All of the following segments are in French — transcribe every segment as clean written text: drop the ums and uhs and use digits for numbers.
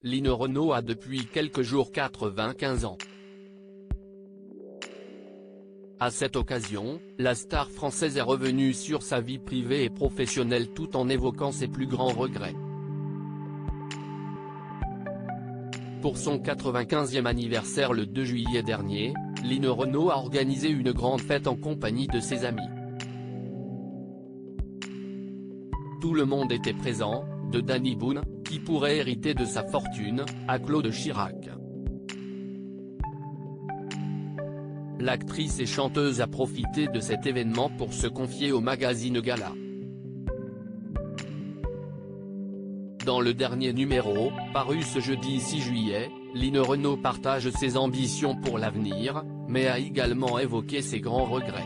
Line Renaud a depuis quelques jours 95 ans. À cette occasion, la star française est revenue sur sa vie privée et professionnelle tout en évoquant ses plus grands regrets. Pour son 95e anniversaire le 2 juillet dernier, Line Renaud a organisé une grande fête en compagnie de ses amis. Tout le monde était présent, de Danny Boone, qui pourrait hériter de sa fortune, à Claude Chirac. L'actrice et chanteuse a profité de cet événement pour se confier au magazine Gala. Dans le dernier numéro, paru ce jeudi 6 juillet, Line Renaud partage ses ambitions pour l'avenir, mais a également évoqué ses grands regrets.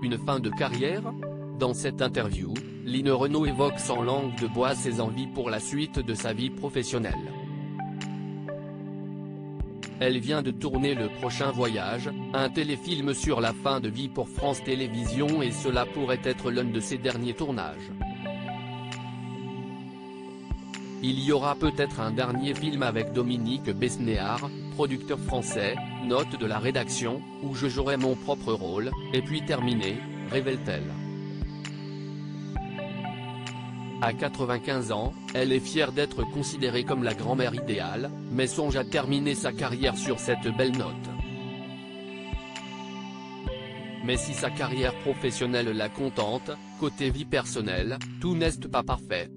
Une fin de carrière ? Dans cette interview, Line Renaud évoque sans langue de bois ses envies pour la suite de sa vie professionnelle. Elle vient de tourner Le Prochain Voyage, un téléfilm sur la fin de vie pour France Télévisions et cela pourrait être l'un de ses derniers tournages. Il y aura peut-être un dernier film avec Dominique Besnéard, producteur français, note de la rédaction, où je jouerai mon propre rôle, et puis terminé, révèle-t-elle. À 95 ans, elle est fière d'être considérée comme la grand-mère idéale, mais songe à terminer sa carrière sur cette belle note. Mais si sa carrière professionnelle la contente, côté vie personnelle, tout n'est pas parfait.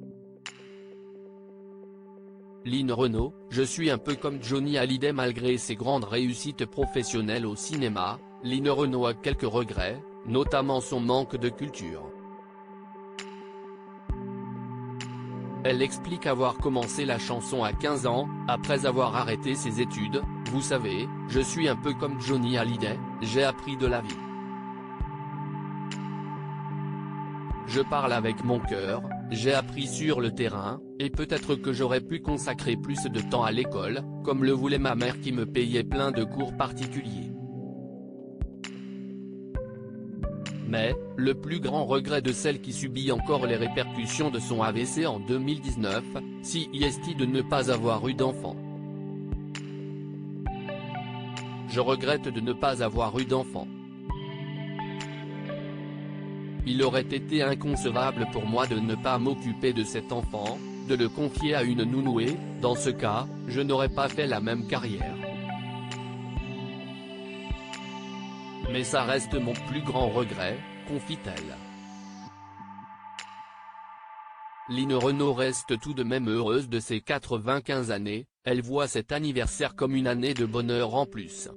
Line Renaud, je suis un peu comme Johnny Hallyday malgré ses grandes réussites professionnelles au cinéma, Line Renaud a quelques regrets, notamment son manque de culture. Elle explique avoir commencé la chanson à 15 ans, après avoir arrêté ses études. Vous savez, je suis un peu comme Johnny Hallyday, j'ai appris de la vie. Je parle avec mon cœur, j'ai appris sur le terrain, et peut-être que j'aurais pu consacrer plus de temps à l'école, comme le voulait ma mère qui me payait plein de cours particuliers. Mais, le plus grand regret de celle qui subit encore les répercussions de son AVC en 2019, c'est de ne pas avoir eu d'enfant. Je regrette de ne pas avoir eu d'enfant. Il aurait été inconcevable pour moi de ne pas m'occuper de cet enfant, de le confier à une nounou et, dans ce cas, je n'aurais pas fait la même carrière. Mais ça reste mon plus grand regret, confie-t-elle. Line Renaud reste tout de même heureuse de ses 95 années, elle voit cet anniversaire comme une année de bonheur en plus.